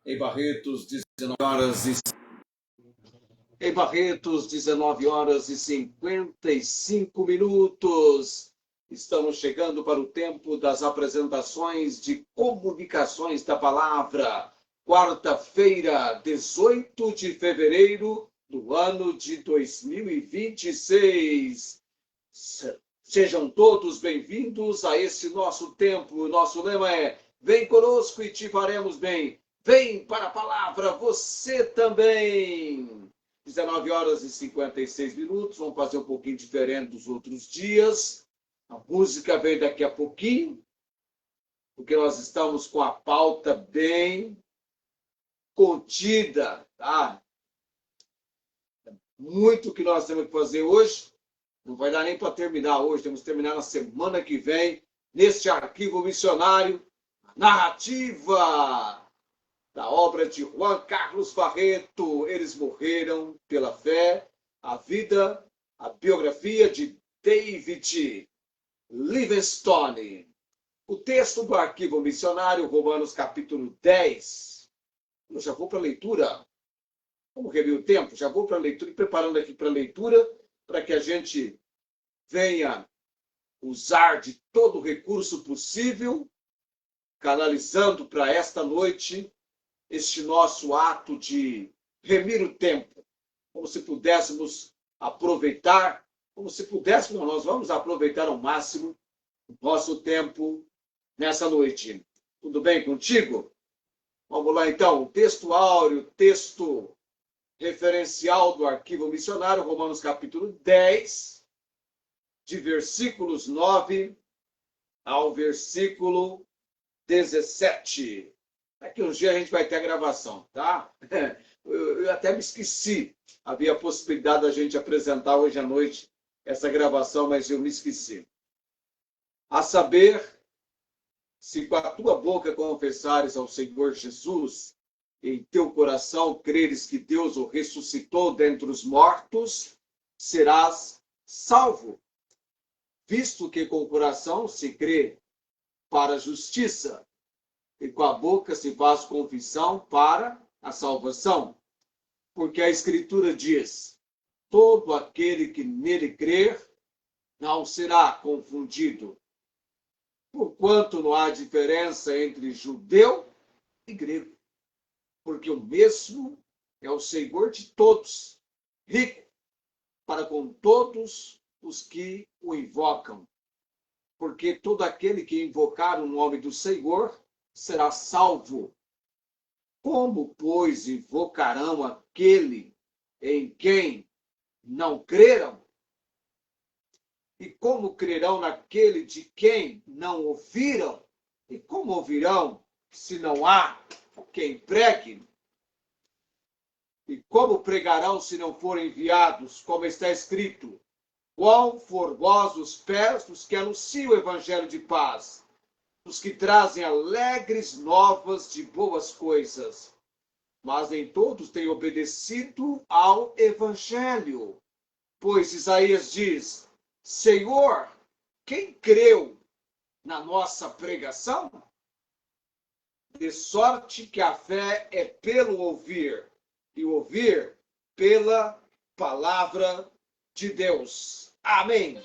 Em Barretos, 19 horas e... Em Barretos, 19 horas e 55 minutos. Estamos chegando para o tempo das apresentações de comunicações da palavra. Quarta-feira, 18 de fevereiro do ano de 2026. Sejam todos bem-vindos a esse nosso tempo. O nosso lema é: vem conosco e te faremos bem. Vem para a palavra, você também. 19 horas e 56 minutos. Vamos fazer um pouquinho diferente dos outros dias. A música vem daqui a pouquinho, porque nós estamos com a pauta bem contida, tá? Muito que nós temos que fazer hoje. Não vai dar nem para terminar hoje. Temos que terminar na semana que vem, neste arquivo missionário, narrativa da obra de Juan Carlos Barreto. Eles morreram pela fé, a vida, a biografia de David Livingstone. O texto do arquivo missionário, Romanos capítulo 10. Eu já vou para a leitura. Vamos rever o tempo? Já vou para a leitura e preparando aqui para a leitura, para que a gente venha usar de todo o recurso possível, canalizando para esta noite este nosso ato de remir o tempo, como se pudéssemos aproveitar, nós vamos aproveitar ao máximo o nosso tempo nessa noite. Tudo bem contigo? Vamos lá então, o texto áureo, texto referencial do arquivo missionário, Romanos capítulo 10, de versículos 9 ao versículo 17. Daqui uns dias a gente vai ter a gravação, tá? Eu até me esqueci. Havia a possibilidade da gente apresentar hoje à noite essa gravação, mas eu me esqueci. A saber, se com a tua boca confessares ao Senhor Jesus, em teu coração creres que Deus o ressuscitou dentre os mortos, serás salvo. Visto que com o coração se crê para a justiça, e com a boca se faz confissão para a salvação. Porque a Escritura diz: todo aquele que nele crer não será confundido. Porquanto não há diferença entre judeu e grego, porque o mesmo é o Senhor de todos, rico para com todos os que o invocam. Porque todo aquele que invocar o nome do Senhor será salvo. Como, pois, invocarão aquele em quem não creram? E como crerão naquele de quem não ouviram? E como ouvirão se não há quem pregue? E como pregarão se não forem enviados? Como está escrito: quão formosos os pés dos que anunciam o evangelho de paz, os que trazem alegres novas de boas coisas. Mas nem todos têm obedecido ao evangelho. Pois Isaías diz: Senhor, quem creu na nossa pregação? De sorte que a fé é pelo ouvir, e ouvir pela palavra de Deus. Amém.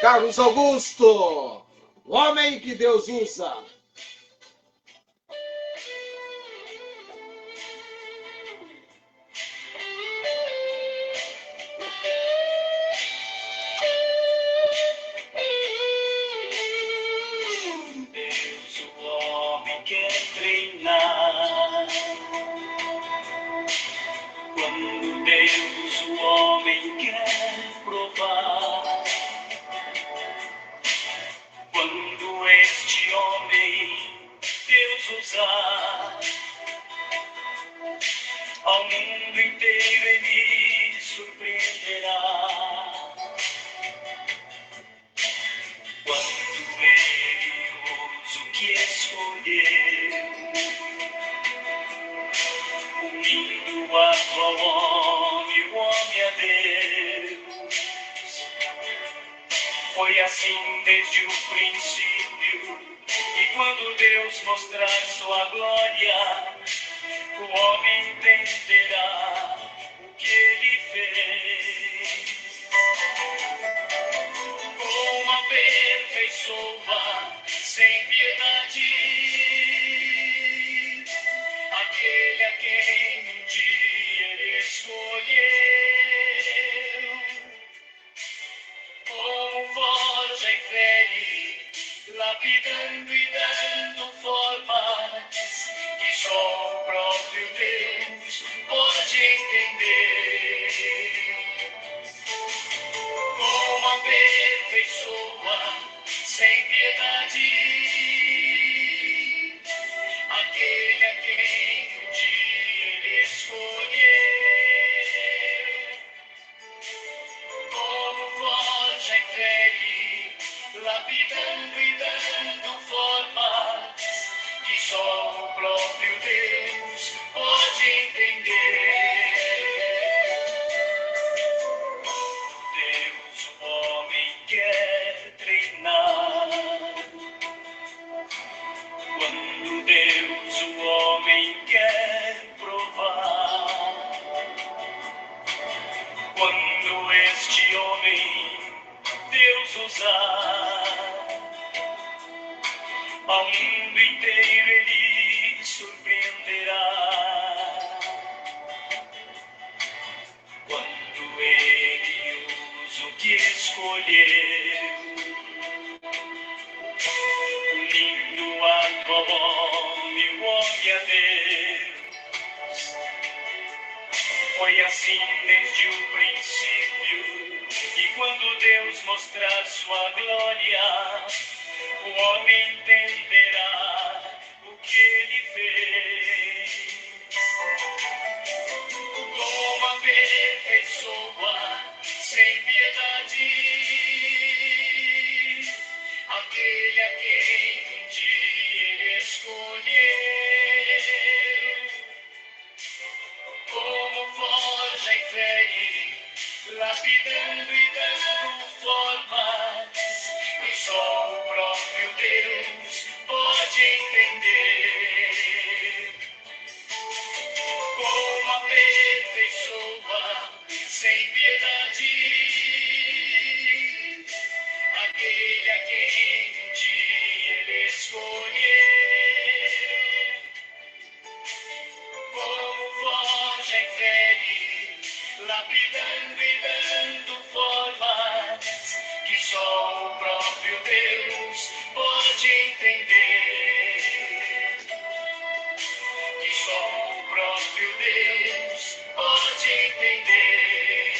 Carlos Augusto, o homem que Deus usa. Deus, o homem quer treinar. Quando Deus, o homem quer provar. Quando este homem Deus usar, ao mundo inteiro ele surpreenderá. Quando ele ousa o que escolheu, unindo a qual homem, o homem a Deus. Foi assim desde o princípio, e quando Deus mostrar sua glória, o homem entenderá o que ele fez. Como aperfeiçoa sem piedade aquele a quem um dia ele escolheu. Como forja e fere, lapidando e dando formas que só o próprio Deus pode entender. Como aperfeiçoa sem piedade aquele a quem um dia ele escolheu. Como forja e fere, lapidando e dando formas que só o próprio Deus pode entender. Deus o homem quer treinar. Quando Deus o homem quer provar. Quando este homem Deus usar, ao mundo inteiro ele surpreenderá. Quando ele usa o que escolheu, unindo a tua e o homem a Deus. Foi assim desde o princípio, e quando Deus mostrar sua glória, o homem entenderá o que ele fez. Como aperfeiçoa sem piedade aquele a quem um dia ele escolheu. Como forja e fere, lapidando e dando formas que só o próprio Deus pode entender. Como aperfeiçoa sem piedade aquele a quem um dia ele escolheu. Como forja e fere, lapidando e dando formas que só o próprio Deus pode entender. Que só o próprio Deus pode entender.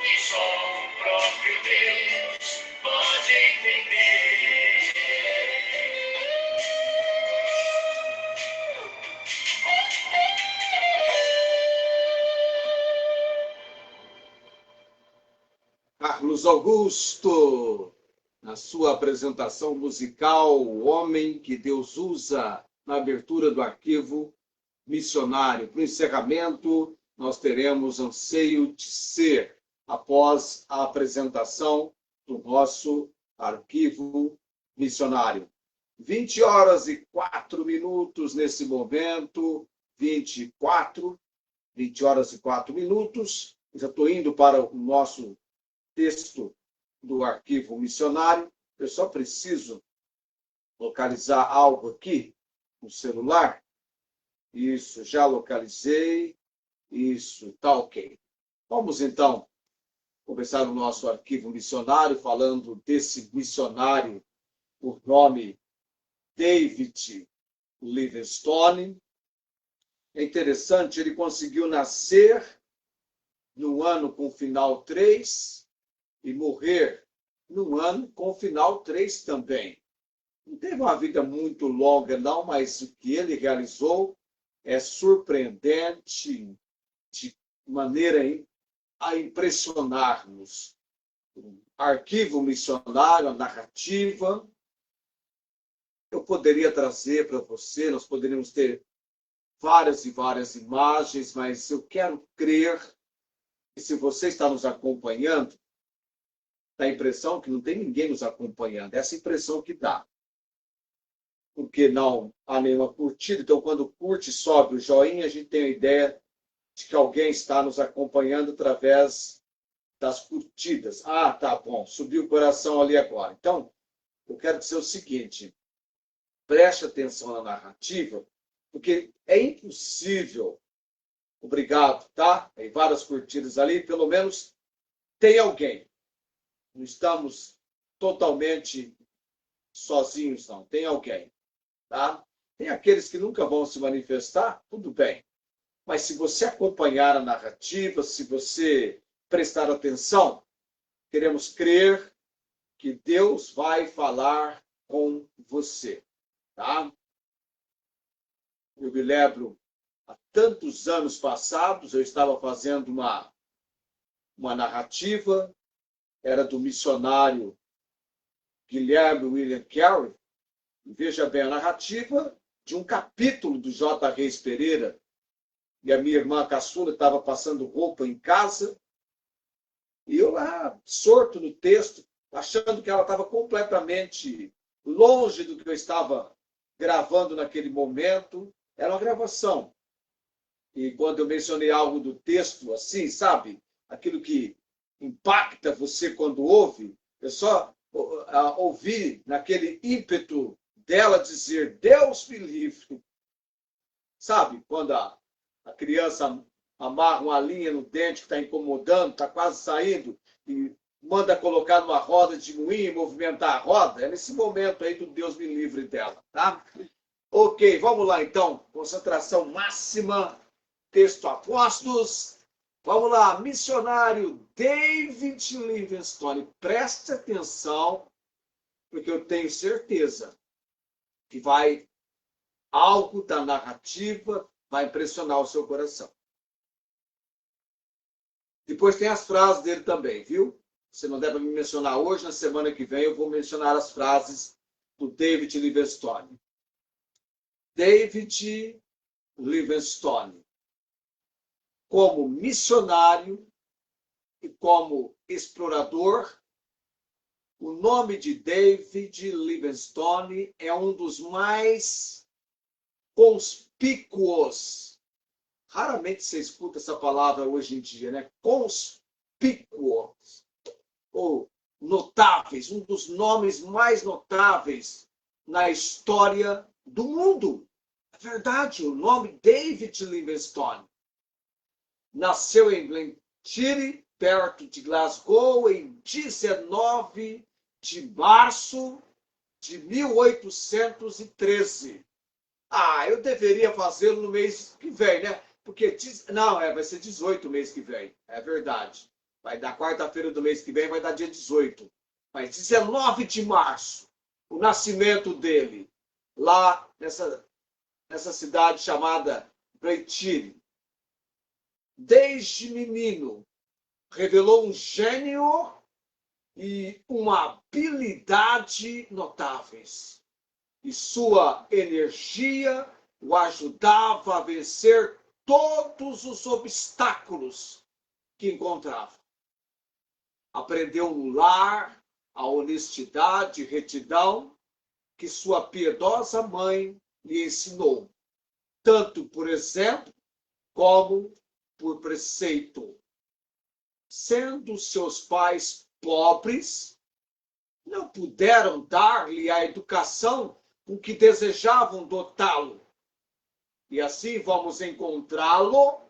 Que só o próprio Deus pode entender. Carlos Augusto, na sua apresentação musical, O Homem que Deus Usa, na abertura do arquivo missionário. Para o encerramento, nós teremos Anseio de Ser, após a apresentação do nosso arquivo missionário. 20h04 nesse momento, 20 horas e 4 minutos. Já estou indo para o nosso texto do arquivo missionário. Eu só preciso localizar algo aqui no celular. Isso, já localizei. Isso, tá ok. Vamos então começar o nosso arquivo missionário falando desse missionário por nome David Livingstone. É interessante, ele conseguiu nascer no ano com final 3 e morrer no ano com final 3 também. Não teve uma vida muito longa, não, mas o que ele realizou é surpreendente de maneira a impressionar-nos. O arquivo missionário, a narrativa, eu poderia trazer para você, nós poderíamos ter várias e várias imagens, mas eu quero crer que se você está nos acompanhando, dá a impressão que não tem ninguém nos acompanhando. Essa impressão que dá. Porque não há nenhuma curtida. Então, quando curte, sobe o joinha, a gente tem a ideia de que alguém está nos acompanhando através das curtidas. Ah, tá bom, subiu o coração ali agora. Então, eu quero dizer o seguinte, preste atenção na narrativa, porque é impossível, obrigado, tá? Tem várias curtidas ali, pelo menos tem alguém. Não estamos totalmente sozinhos, não. Tem alguém, tá? Tem aqueles que nunca vão se manifestar, tudo bem. Mas se você acompanhar a narrativa, se você prestar atenção, queremos crer que Deus vai falar com você, tá? Eu me lembro, há tantos anos passados, eu estava fazendo uma narrativa, era do missionário Guilherme William Carey, e veja bem, a narrativa de um capítulo do J. Reis Pereira, e a minha irmã caçula estava passando roupa em casa, e eu lá, absorto no texto, achando que ela estava completamente longe do que eu estava gravando naquele momento. Era uma gravação. E quando eu mencionei algo do texto, assim, sabe? Aquilo que impacta você quando ouve, eu só ouvi naquele ímpeto dela dizer, Deus me livre. Sabe? Quando a criança amarra uma linha no dente que está incomodando, está quase saindo, e manda colocar numa roda de moinho e movimentar a roda, é nesse momento aí do Deus me livre dela, tá? Ok, vamos lá então, concentração máxima, texto Apóstolos, vamos lá, missionário David Livingstone, preste atenção, porque eu tenho certeza que algo da narrativa vai impressionar o seu coração. Depois tem as frases dele também, viu? Você não deve me mencionar hoje, na semana que vem eu vou mencionar as frases do David Livingstone. David Livingstone, como missionário e como explorador, o nome de David Livingstone é um dos mais conspícuos. Raramente você escuta essa palavra hoje em dia, né? Conspícuos, ou notáveis, um dos nomes mais notáveis na história do mundo. É verdade, o nome David Livingstone nasceu em Glentirre, perto de Glasgow, em 19 de março de 1813. Ah, eu deveria fazê-lo no mês que vem, né? Porque, não, vai ser 18 mês que vem, é verdade. Vai dar quarta-feira do mês que vem, vai dar dia 18. Mas 19 de março, o nascimento dele, lá nessa cidade chamada Glentirre. Desde menino, revelou um gênio e uma habilidade notáveis. E sua energia o ajudava a vencer todos os obstáculos que encontrava. Aprendeu no lar a honestidade e retidão que sua piedosa mãe lhe ensinou, tanto por exemplo como por preceito. Sendo seus pais pobres, não puderam dar-lhe a educação com que desejavam dotá-lo. E assim vamos encontrá-lo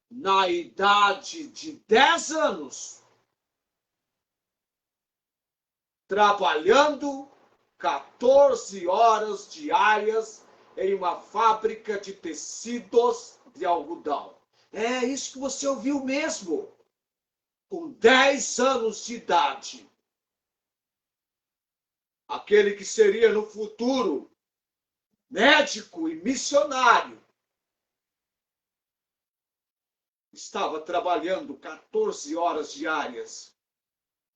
na idade de 10 anos, trabalhando 14 horas diárias em uma fábrica de tecidos de algodão. É isso que você ouviu mesmo. Com 10 anos de idade. Aquele que seria no futuro médico e missionário estava trabalhando 14 horas diárias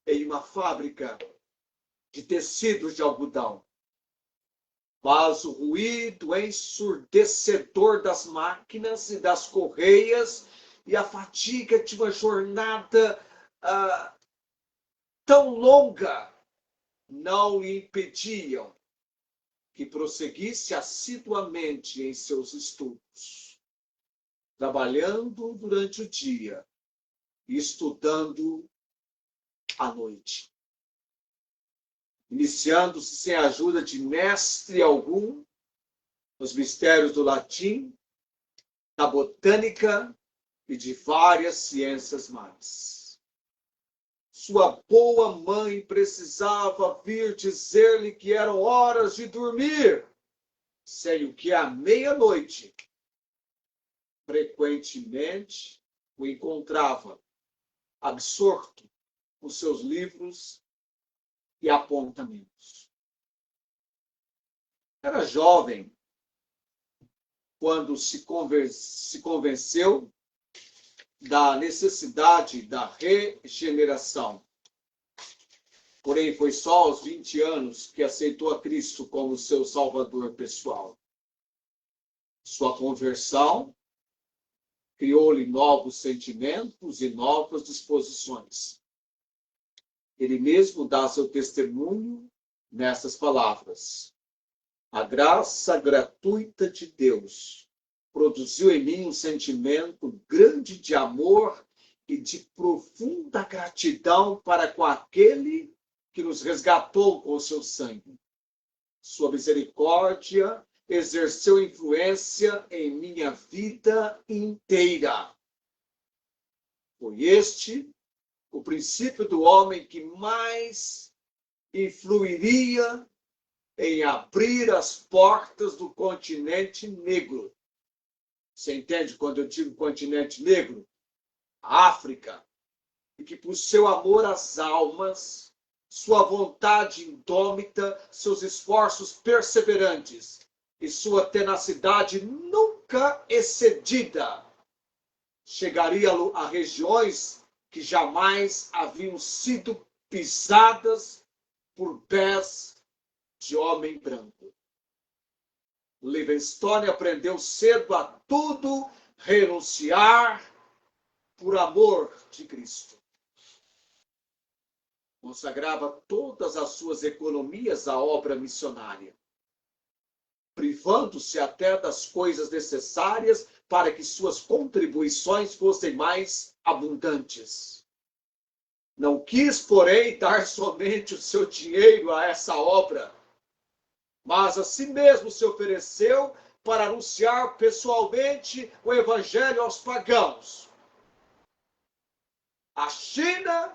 em uma fábrica de tecidos de algodão. Mas o ruído ensurdecedor das máquinas e das correias e a fadiga de uma jornada tão longa não lhe impediam que prosseguisse assiduamente em seus estudos, trabalhando durante o dia e estudando à noite. Iniciando-se sem a ajuda de mestre algum nos mistérios do latim, da botânica e de várias ciências mais. Sua boa mãe precisava vir dizer-lhe que eram horas de dormir, sem o que à meia-noite, frequentemente, o encontrava absorto com seus livros e apontamentos. Era jovem quando se convenceu da necessidade da regeneração. Porém, foi só aos 20 anos que aceitou a Cristo como seu Salvador pessoal. Sua conversão criou-lhe novos sentimentos e novas disposições. Ele mesmo dá seu testemunho nessas palavras. A graça gratuita de Deus produziu em mim um sentimento grande de amor e de profunda gratidão para com aquele que nos resgatou com o seu sangue. Sua misericórdia exerceu influência em minha vida inteira. Foi este o princípio do homem que mais influiria em abrir as portas do continente negro. Você entende quando eu digo continente negro? A África. E que por seu amor às almas, sua vontade indômita, seus esforços perseverantes e sua tenacidade nunca excedida, chegaria a regiões que jamais haviam sido pisadas por pés de homem branco. Livingstone aprendeu cedo a tudo renunciar por amor de Cristo. Consagrava todas as suas economias à obra missionária, privando-se até das coisas necessárias para que suas contribuições fossem mais abundantes. Não quis, porém, dar somente o seu dinheiro a essa obra, mas a si mesmo se ofereceu para anunciar pessoalmente o evangelho aos pagãos. A China,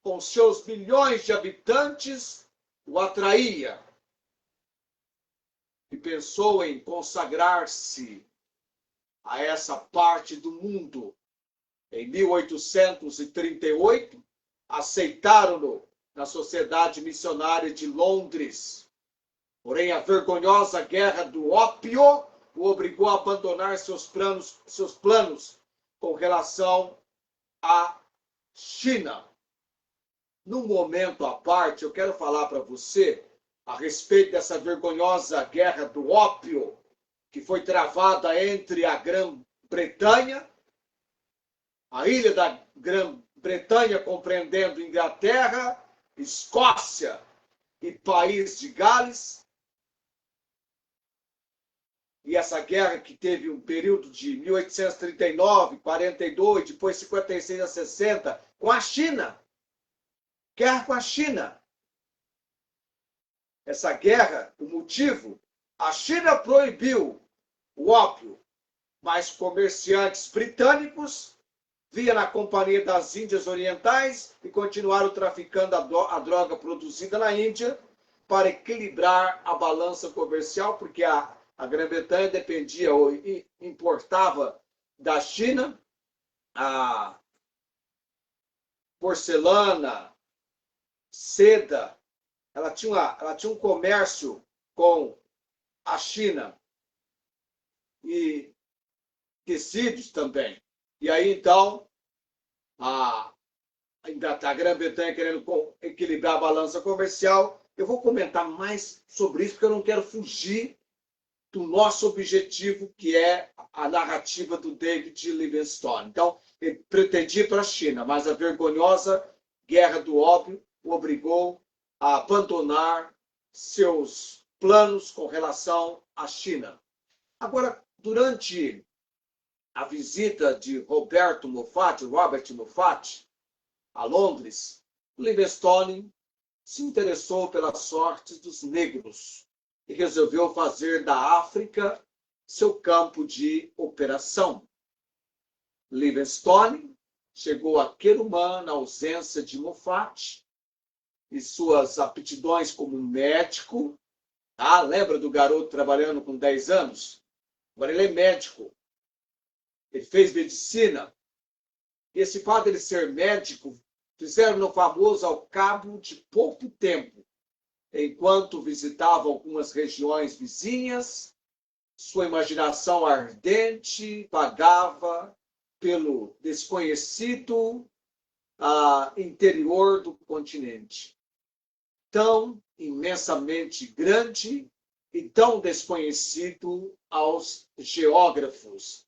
com seus milhões de habitantes, o atraía e pensou em consagrar-se a essa parte do mundo. Em 1838, aceitaram-no na Sociedade Missionária de Londres. Porém, a vergonhosa guerra do ópio o obrigou a abandonar seus planos com relação à China. Num momento à parte, eu quero falar para você a respeito dessa vergonhosa guerra do ópio que foi travada entre a Grã-Bretanha, a ilha da Grã-Bretanha compreendendo Inglaterra, Escócia e País de Gales. E essa guerra que teve um período de 1839, 42, depois 56 a 60, com a China. Guerra com a China. Essa guerra, o motivo, a China proibiu o ópio, mas comerciantes britânicos vinham na Companhia das Índias Orientais e continuaram traficando a droga produzida na Índia para equilibrar a balança comercial, porque a Grã-Bretanha dependia ou importava da China a porcelana, seda. Ela tinha um comércio com a China e tecidos também. E aí, então, a Grã-Bretanha querendo equilibrar a balança comercial. Eu vou comentar mais sobre isso, porque eu não quero fugir do nosso objetivo, que é a narrativa do David Livingstone. Então, ele pretendia ir para a China, mas a vergonhosa guerra do ópio o obrigou a abandonar seus planos com relação à China. Agora, durante a visita de Robert Moffat, a Londres, Livingstone se interessou pelas sortes dos negros e resolveu fazer da África seu campo de operação. Livingstone chegou a Querumã na ausência de Moffat e suas aptidões como médico. Lembra do garoto trabalhando com 10 anos? Agora ele é médico. Ele fez medicina. E esse fato de ele ser médico fizeram-no famoso ao cabo de pouco tempo. Enquanto visitava algumas regiões vizinhas, sua imaginação ardente vagava pelo desconhecido interior do continente. Tão imensamente grande e tão desconhecido aos geógrafos.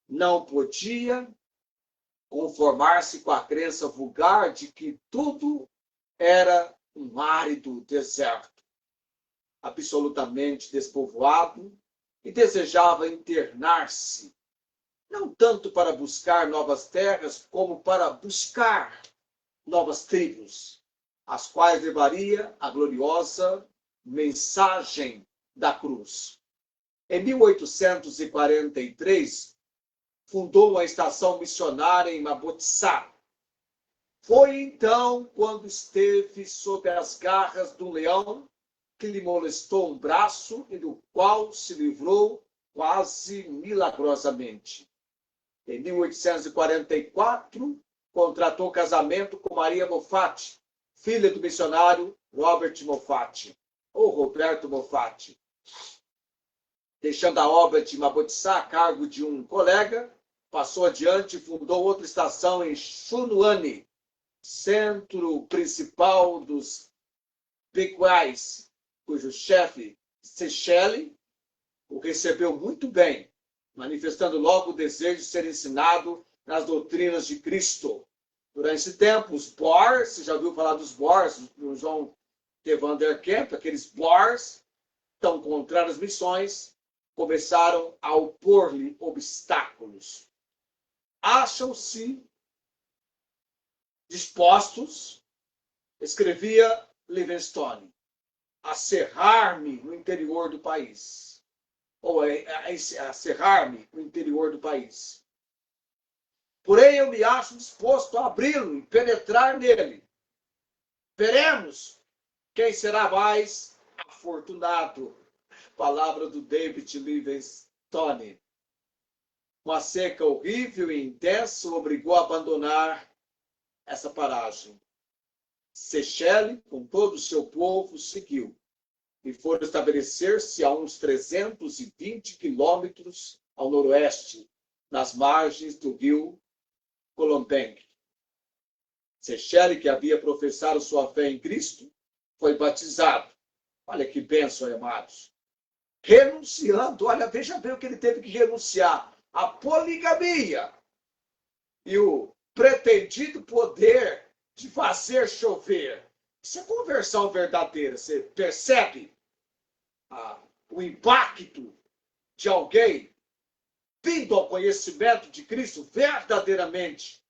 Não podia conformar-se com a crença vulgar de que tudo era um árido deserto, absolutamente despovoado, e desejava internar-se, não tanto para buscar novas terras, como para buscar novas tribos, as quais levaria a gloriosa mensagem da cruz. Em 1843, fundou uma estação missionária em Mabotissá. Foi então quando esteve sob as garras de um leão que lhe molestou um braço e do qual se livrou quase milagrosamente. Em 1844, contratou casamento com Maria Moffat, filha do missionário Robert Moffat, ou Roberto Moffat. Deixando a obra de Mabotissá a cargo de um colega, passou adiante e fundou outra estação em Xunuane, centro principal dos Pequais, cujo chefe, Sechelle, o recebeu muito bem, manifestando logo o desejo de ser ensinado nas doutrinas de Cristo. Durante esse tempo, os Boers, você já ouviu falar dos Boers, do João T. van der Kemp, aqueles Boers, tão contrários às missões, começaram a opor-lhe obstáculos. Acham-se dispostos, escrevia Livingstone, a cerrar-me no interior do país. Ou a cerrar-me no interior do país. Porém, eu me acho disposto a abri-lo e penetrar nele. Veremos quem será mais afortunado. Palavra do David Livingstone. Uma seca horrível e intensa o obrigou a abandonar essa paragem. Sechelle, com todo o seu povo, seguiu e foram estabelecer-se a uns 320 quilômetros ao noroeste, nas margens do rio Colombengue. Sechelle, que havia professado sua fé em Cristo, foi batizado. Olha que bênção, amados. Renunciando, olha, veja bem o que ele teve que renunciar. A poligamia e o pretendido poder de fazer chover. Isso é conversão verdadeira. Você percebe o impacto de alguém vindo ao conhecimento de Cristo verdadeiramente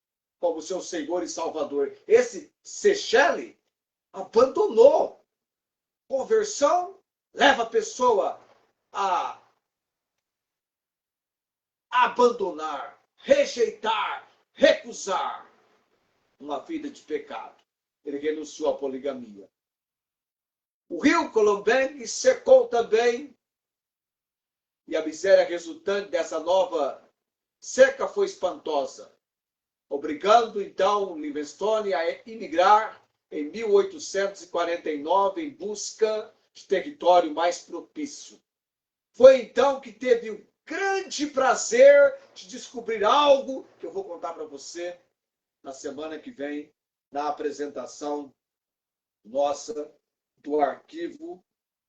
como seu Senhor e Salvador. Esse Sechelle abandonou. Conversão leva a pessoa a abandonar, rejeitar, recusar uma vida de pecado. Ele renunciou à poligamia. O rio Colombengue secou também, e a miséria resultante dessa nova seca foi espantosa, obrigando então Livingstone a emigrar em 1849 em busca de território mais propício. Foi então que teve o grande prazer de descobrir algo que eu vou contar para você na semana que vem, na apresentação nossa do arquivo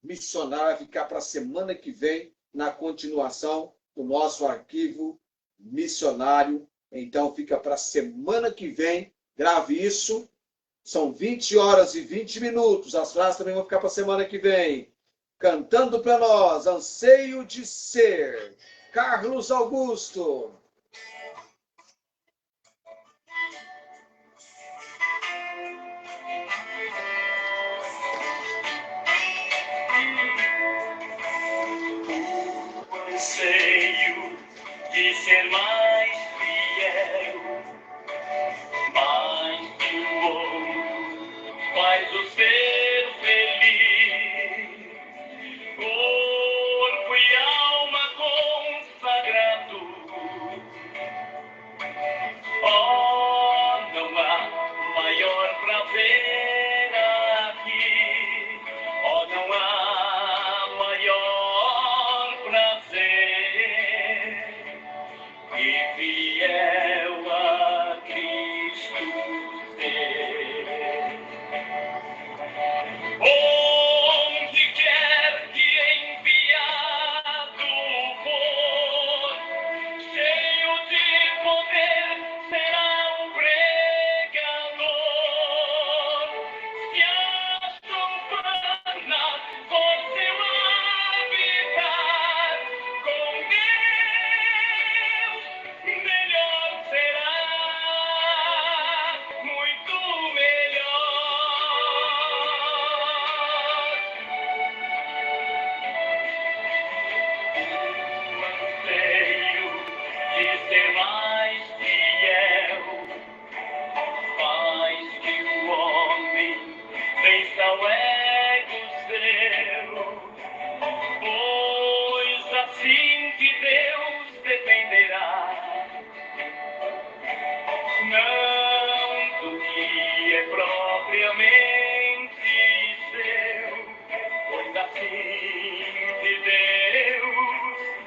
missionário. Vai ficar para a semana que vem, na continuação do nosso arquivo missionário. Então, fica para a semana que vem. Grave isso. São 20 horas e 20 minutos. As frases também vão ficar para a semana que vem. Cantando para nós, Anseio de Ser, Carlos Augusto. Anseio de ser mais fiel, mais que o ouro, faz o ser feliz. Corpo e alma consagrado. Oh, não há maior prazer aqui. Oh, não há maior prazer que fiel a Cristo ser. Onde quer que enviado for, cheio de poder será um pregador. Se a campana for seu habitar com Deus, melhor será, muito melhor. Anseio de ser mais fiel, mais que o homem pensa o ego seu, pois assim de Deus dependerá, não do que é propriamente seu, pois assim de Deus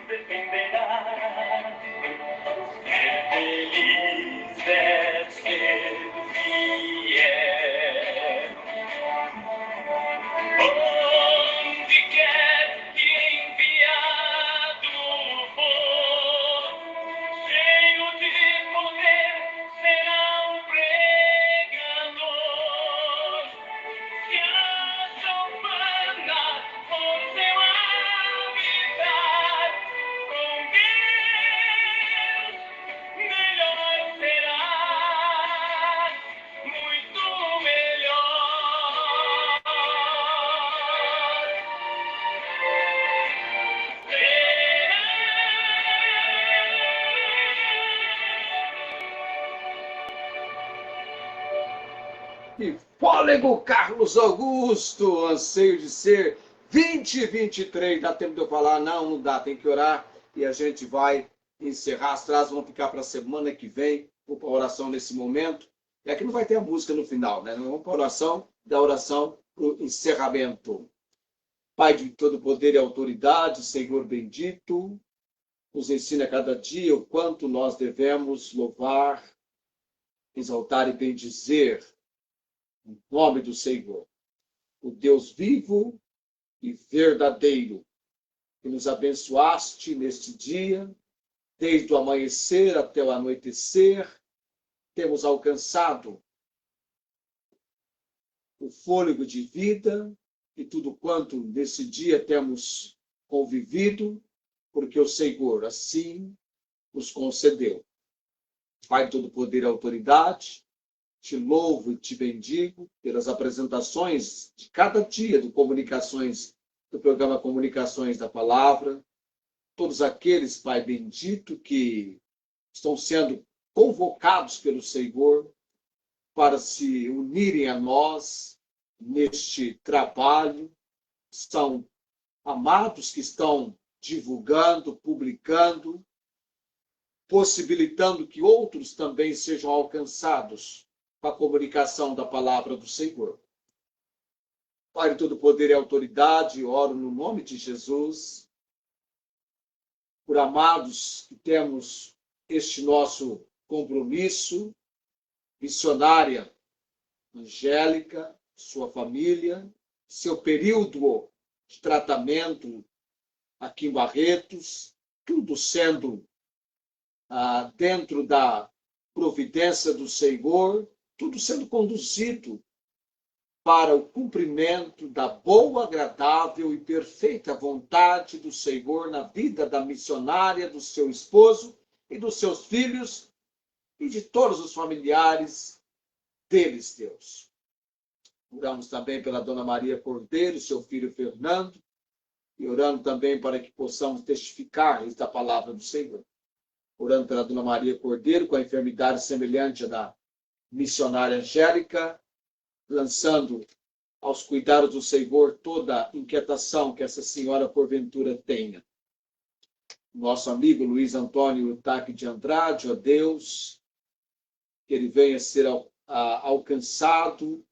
dependerá. Ser feliz é ser fiel. Onde quer que enviado for, cheio de poder será um pregador. Se a campana for seu habitar com Deus, melhor será, muito melhor. E fôlego, Carlos Augusto, Anseio de Ser 2023. Dá tempo de eu falar? Não, não dá, tem que orar e a gente vai encerrar. As frases vão ficar para a semana que vem. Vou para a oração nesse momento. E aqui não vai ter a música no final, né? Vamos para a oração, da oração para o encerramento. Pai de todo poder e autoridade, Senhor bendito, nos ensina a cada dia o quanto nós devemos louvar, exaltar e bendizer em nome do Senhor, o Deus vivo e verdadeiro, que nos abençoaste neste dia, desde o amanhecer até o anoitecer, temos alcançado o fôlego de vida e tudo quanto nesse dia temos convivido, porque o Senhor assim nos concedeu. Pai de todo poder e autoridade, te louvo e te bendigo pelas apresentações de cada dia do programa Comunicações da Palavra. Todos aqueles, Pai bendito, que estão sendo convocados pelo Senhor para se unirem a nós neste trabalho. São amados que estão divulgando, publicando, possibilitando que outros também sejam alcançados com a comunicação da palavra do Senhor. Pai de todo poder e autoridade, oro no nome de Jesus, por amados que temos este nosso compromisso, missionária Angélica, sua família, seu período de tratamento aqui em Barretos, tudo sendo dentro da providência do Senhor, tudo sendo conduzido para o cumprimento da boa, agradável e perfeita vontade do Senhor na vida da missionária, do seu esposo e dos seus filhos e de todos os familiares deles, Deus. Oramos também pela Dona Maria Cordeiro, seu filho Fernando, e orando também para que possamos testificar da palavra do Senhor. Orando pela Dona Maria Cordeiro, com a enfermidade semelhante à da missionária Angélica, lançando aos cuidados do Senhor toda a inquietação que essa senhora porventura tenha. Nosso amigo Luiz Antônio Utaque de Andrade, ó Deus, que ele venha ser alcançado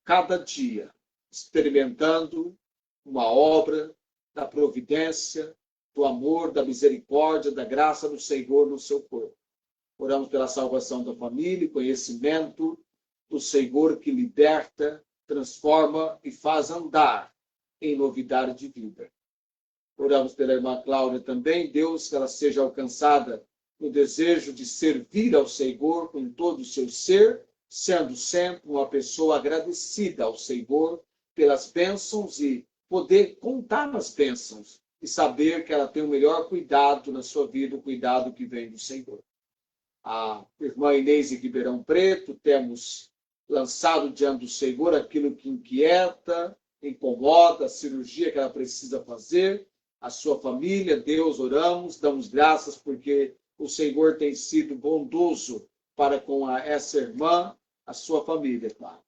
cada dia, experimentando uma obra da providência, do amor, da misericórdia, da graça do Senhor no seu corpo. Oramos pela salvação da família, conhecimento do Senhor que liberta, transforma e faz andar em novidade de vida. Oramos pela irmã Cláudia também, Deus, que ela seja alcançada no desejo de servir ao Senhor com todo o seu ser, sendo sempre uma pessoa agradecida ao Senhor pelas bênçãos e poder contar nas bênçãos e saber que ela tem o melhor cuidado na sua vida, o cuidado que vem do Senhor. A irmã Inês de Ribeirão Preto, temos lançado diante do Senhor aquilo que inquieta, incomoda, a cirurgia que ela precisa fazer, a sua família, Deus, oramos, damos graças porque o Senhor tem sido bondoso para com essa irmã, a sua família, claro.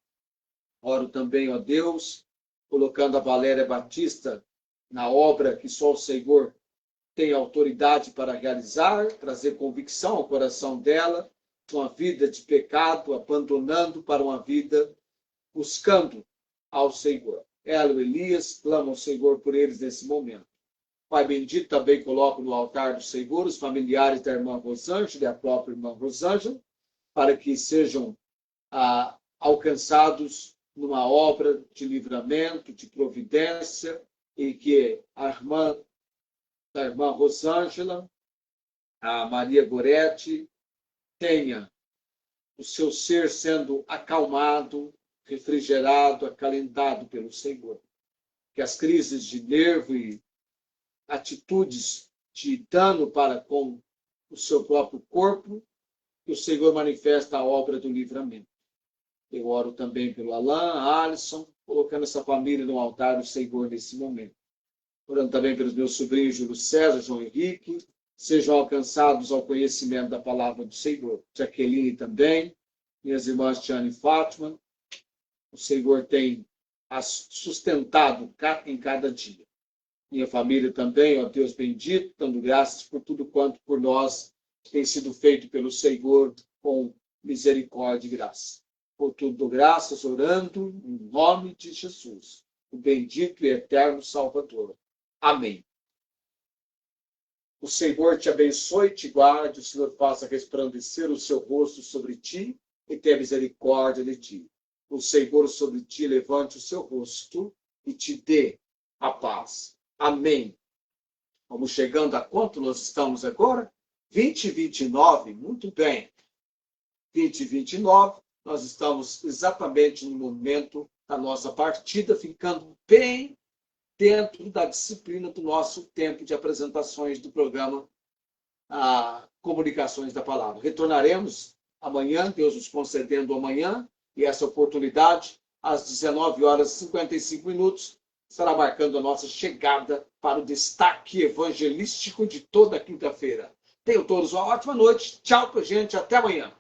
Oro também, ó Deus, colocando a Valéria Batista na obra que só o Senhor tem autoridade para realizar, trazer convicção ao coração dela, uma vida de pecado, abandonando para uma vida buscando ao Senhor. Ela e Elias clamam ao Senhor por eles nesse momento. Pai bendito, também coloco no altar do Senhor os familiares da irmã Rosângela e a própria irmã Rosângela, para que sejam alcançados numa obra de livramento, de providência, e que a irmã Rosângela, a Maria Goretti, tenha o seu ser sendo acalmado, refrigerado, acalentado pelo Senhor. Que as crises de nervo e atitudes de dano para com o seu próprio corpo, que o Senhor manifesta a obra do livramento. Eu oro também pelo Alain, Alisson, colocando essa família no altar do Senhor nesse momento. Orando também pelos meus sobrinhos Júlio César, João Henrique, sejam alcançados ao conhecimento da palavra do Senhor. Jaqueline também, minhas irmãs Tiane e Fátima, o Senhor tem as sustentado em cada dia. Minha família também, ó Deus bendito, dando graças por tudo quanto por nós tem sido feito pelo Senhor com misericórdia e graça. Por tudo graças, orando em nome de Jesus, o bendito e eterno Salvador. Amém. O Senhor te abençoe e te guarde, o Senhor faça resplandecer o seu rosto sobre ti e tenha misericórdia de ti. O Senhor sobre ti levante o seu rosto e te dê a paz. Amém. Vamos chegando a quanto nós estamos agora? 20:29, muito bem. 20:29, nós estamos exatamente no momento da nossa partida, ficando bem dentro da disciplina do nosso tempo de apresentações do programa Comunicações da Palavra. Retornaremos amanhã, Deus nos concedendo amanhã, e essa oportunidade, às 19h55, estará marcando a nossa chegada para o destaque evangelístico de toda quinta-feira. Tenham todos uma ótima noite. Tchau, gente. Até amanhã.